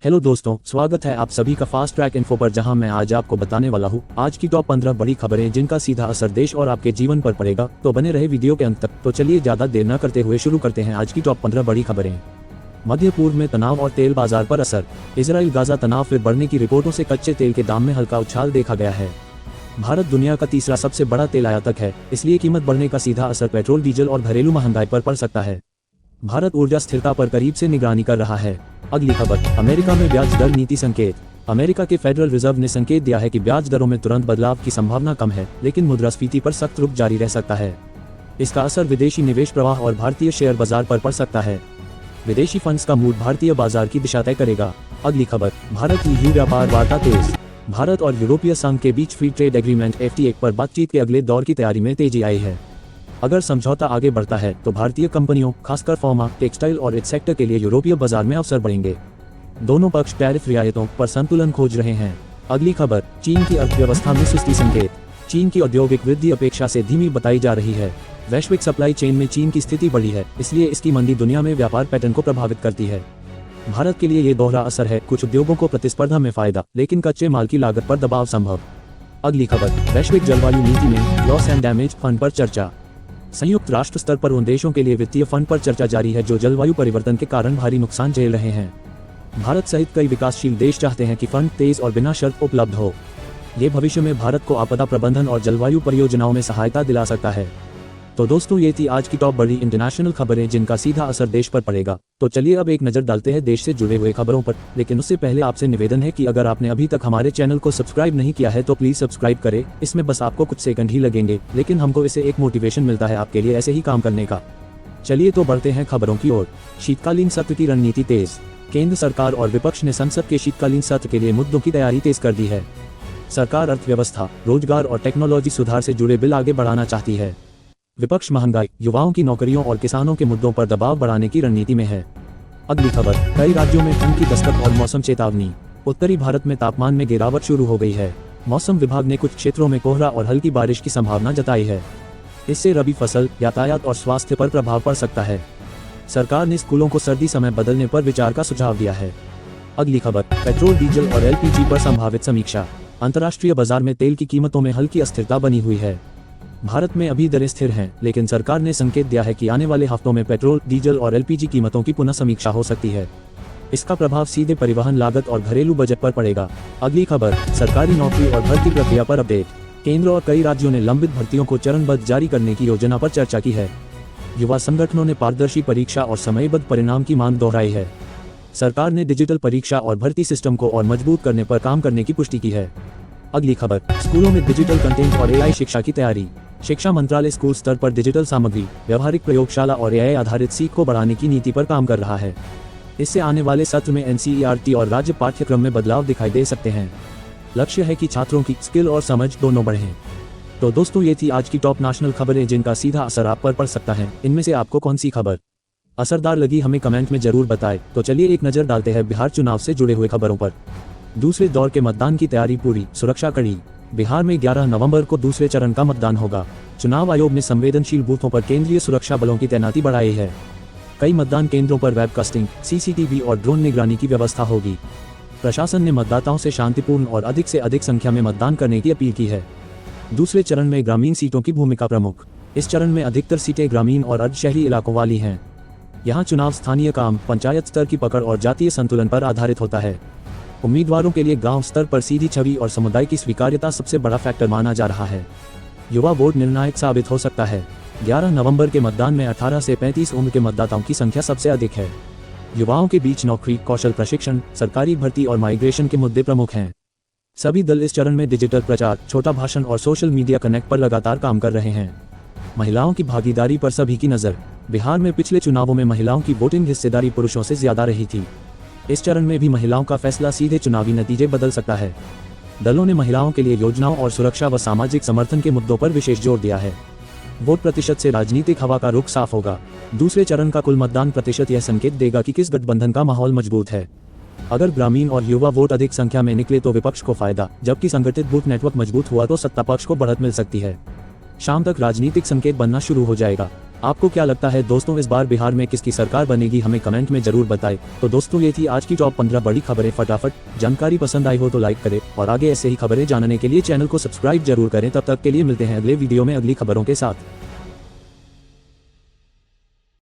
Hello दोस्तों, स्वागत है आप सभी का फास्ट ट्रैक इन्फो पर, जहां मैं आज आपको बताने वाला हूं आज की टॉप 15 बड़ी खबरें जिनका सीधा असर देश और आपके जीवन पर पड़ेगा। तो बने रहे वीडियो के अंत तक। तो चलिए ज्यादा देर न करते हुए शुरू करते हैं आज की टॉप 15 बड़ी खबरें। मध्य पूर्व में तनाव और तेल बाजार पर असर। इजराइल गाजा तनाव फिर बढ़ने की रिपोर्टों से कच्चे तेल के दाम में हल्का उछाल देखा गया है। भारत दुनिया का तीसरा सबसे बड़ा तेल आयातक है, इसलिए कीमत बढ़ने का सीधा असर पेट्रोल, डीजल और घरेलू महंगाई पर पड़ सकता है। भारत ऊर्जा स्थिरता पर करीब से निगरानी कर रहा है। अगली खबर, अमेरिका में ब्याज दर नीति संकेत। अमेरिका के फेडरल रिजर्व ने संकेत दिया है कि ब्याज दरों में तुरंत बदलाव की संभावना कम है, लेकिन मुद्रास्फीति पर सख्त रुख जारी रह सकता है। इसका असर विदेशी निवेश प्रवाह और भारतीय शेयर बाजार पर पड़ सकता है। विदेशी फंड्स का मूड भारतीय बाजार की दिशा तय करेगा। अगली खबर, भारत ईयू व्यापार वार्ता तेज। भारत और यूरोपीय संघ के बीच फ्री ट्रेड एग्रीमेंट FTA पर बातचीत के अगले दौर की तैयारी में तेजी आई है। अगर समझौता आगे बढ़ता है तो भारतीय कंपनियों, खासकर फार्मा, टेक्सटाइल और इस सेक्टर के लिए यूरोपीय बाजार में अवसर बढ़ेंगे। दोनों पक्ष टैरिफ रियायतों पर संतुलन खोज रहे हैं। अगली खबर, चीन की अर्थव्यवस्था में सुस्ती संकेत। चीन की औद्योगिक वृद्धि अपेक्षा से धीमी बताई जा रही है। वैश्विक सप्लाई चेन में चीन की स्थिति बढ़ी है, इसलिए इसकी मंदी दुनिया में व्यापार पैटर्न को प्रभावित करती है। भारत के लिए ये दोहरा असर है, कुछ उद्योगों को प्रतिस्पर्धा में फायदा, लेकिन कच्चे माल की लागत पर दबाव संभव। अगली खबर, वैश्विक जलवायु नीति में लॉस एंड डैमेज फंड पर चर्चा। संयुक्त राष्ट्र स्तर पर उन देशों के लिए वित्तीय फंड पर चर्चा जारी है जो जलवायु परिवर्तन के कारण भारी नुकसान झेल रहे हैं। भारत सहित कई विकासशील देश चाहते हैं कि फंड तेज और बिना शर्त उपलब्ध हो। ये भविष्य में भारत को आपदा प्रबंधन और जलवायु परियोजनाओं में सहायता दिला सकता है। तो दोस्तों, ये थी आज की टॉप बड़ी इंटरनेशनल खबरें जिनका सीधा असर देश पर पड़ेगा। तो चलिए अब एक नजर डालते हैं देश से जुड़े हुए खबरों पर, लेकिन उससे पहले आपसे निवेदन है कि अगर आपने अभी तक हमारे चैनल को सब्सक्राइब नहीं किया है तो प्लीज सब्सक्राइब करें। इसमें बस आपको कुछ सेकंड ही लगेंगे, लेकिन हमको इससे एक मोटिवेशन मिलता है आपके लिए ऐसे ही काम करने का। चलिए तो बढ़ते हैं खबरों की ओर। शीतकालीन सत्र की रणनीति तेज। केंद्र सरकार और विपक्ष ने संसद के शीतकालीन सत्र के लिए मुद्दों की तैयारी तेज कर दी है। सरकार अर्थव्यवस्था, रोजगार और टेक्नोलॉजी सुधार से जुड़े बिल आगे बढ़ाना चाहती है। विपक्ष महंगाई, युवाओं की नौकरियों और किसानों के मुद्दों पर दबाव बढ़ाने की रणनीति में है। अगली खबर, कई राज्यों में ठंड की दस्तक और मौसम चेतावनी। उत्तरी भारत में तापमान में गिरावट शुरू हो गई है। मौसम विभाग ने कुछ क्षेत्रों में कोहरा और हल्की बारिश की संभावना जताई है। इससे रबी फसल, यातायात और स्वास्थ्य पर प्रभाव पड़ सकता है। सरकार ने स्कूलों को सर्दी समय बदलने पर विचार का सुझाव दिया है। अगली खबर, पेट्रोल, डीजल और LPG पर संभावित समीक्षा। अंतर्राष्ट्रीय बाजार में तेल की कीमतों में हल्की अस्थिरता बनी हुई है। भारत में अभी दरें स्थिर हैं, लेकिन सरकार ने संकेत दिया है कि आने वाले हफ्तों में पेट्रोल, डीजल और LPG कीमतों की पुनः समीक्षा हो सकती है। इसका प्रभाव सीधे परिवहन लागत और घरेलू बजट पर पड़ेगा। अगली खबर, सरकारी नौकरी और भर्ती प्रक्रिया पर अपडेट। केंद्र और कई राज्यों ने लंबित भर्तियों को चरणबद्ध जारी करने की योजना पर चर्चा की है। युवा संगठनों ने पारदर्शी परीक्षा और समयबद्ध परिणाम की मांग दोहराई है। सरकार ने डिजिटल परीक्षा और भर्ती सिस्टम को और मजबूत करने पर काम करने की पुष्टि की है। अगली खबर, स्कूलों में डिजिटल कंटेंट और AI शिक्षा की तैयारी। शिक्षा मंत्रालय स्कूल स्तर पर डिजिटल सामग्री, व्यावहारिक प्रयोगशाला और AI आधारित सीख को बढ़ाने की नीति पर काम कर रहा है। इससे आने वाले सत्र में NCERT और राज्य पाठ्यक्रम में बदलाव दिखाई दे सकते हैं। लक्ष्य है कि छात्रों की स्किल और समझ दोनों बढ़ें। तो दोस्तों, ये थी आज की टॉप नेशनल खबरें जिनका सीधा असर आप पर पड़ सकता है। इनमें से आपको कौन सी खबर असरदार लगी हमें कमेंट में जरूर बताएं। तो चलिए एक नजर डालते हैं बिहार चुनाव से जुड़े हुए खबरों पर। दूसरे दौर के मतदान की तैयारी पूरी, सुरक्षा कड़ी। बिहार में 11 नवंबर को दूसरे चरण का मतदान होगा। चुनाव आयोग ने संवेदनशील बूथों पर केंद्रीय सुरक्षा बलों की तैनाती बढ़ाई है। कई मतदान केंद्रों पर वेबकास्टिंग, CCTV और ड्रोन निगरानी की व्यवस्था होगी। प्रशासन ने मतदाताओं से शांतिपूर्ण और अधिक से अधिक संख्या में मतदान करने की अपील की है। दूसरे चरण में ग्रामीण सीटों की भूमिका प्रमुख। इस चरण में अधिकतर सीटें ग्रामीण और अर्धशहरी इलाकों वाली हैं। यहाँ चुनाव स्थानीय काम, पंचायत स्तर की पकड़ और जातीय संतुलन पर आधारित होता है। उम्मीदवारों के लिए गांव स्तर पर सीधी छवि और समुदाय की स्वीकार्यता सबसे बड़ा फैक्टर माना जा रहा है। युवा वोट निर्णायक साबित हो सकता है। 11 नवंबर के मतदान में 18 से 35 उम्र के मतदाताओं की संख्या सबसे अधिक है। युवाओं के बीच नौकरी, कौशल प्रशिक्षण, सरकारी भर्ती और माइग्रेशन के मुद्दे प्रमुख हैं। सभी दल इस चरण में डिजिटल प्रचार, छोटा भाषण और सोशल मीडिया कनेक्ट पर लगातार काम कर रहे हैं। महिलाओं की भागीदारी पर सभी की नजर। बिहार में पिछले चुनावों में महिलाओं की वोटिंग हिस्सेदारी पुरुषों से ज्यादा रही थी। इस चरण में भी महिलाओं का फैसला सीधे चुनावी नतीजे बदल सकता है। दलों ने महिलाओं के लिए योजनाओं और सुरक्षा व सामाजिक समर्थन के मुद्दों पर विशेष जोर दिया है। वोट प्रतिशत से राजनीतिक हवा का रुख साफ होगा। दूसरे चरण का कुल मतदान प्रतिशत यह संकेत देगा कि किस गठबंधन का माहौल मजबूत है। अगर ग्रामीण और युवा वोट अधिक संख्या में निकले तो विपक्ष को फायदा, जबकि संगठित बूथ नेटवर्क मजबूत हुआ तो सत्ता पक्ष को बढ़त मिल सकती है। शाम तक राजनीतिक संकेत बनना शुरू हो जाएगा। आपको क्या लगता है दोस्तों, इस बार बिहार में किसकी सरकार बनेगी, हमें कमेंट में जरूर बताएं। तो दोस्तों ये थी आज की टॉप 15 बड़ी खबरें। फटाफट जानकारी पसंद आई हो तो लाइक करें और आगे ऐसे ही खबरें जानने के लिए चैनल को सब्सक्राइब जरूर करें। तब तक के लिए मिलते हैं अगले वीडियो में अगली खबरों के साथ।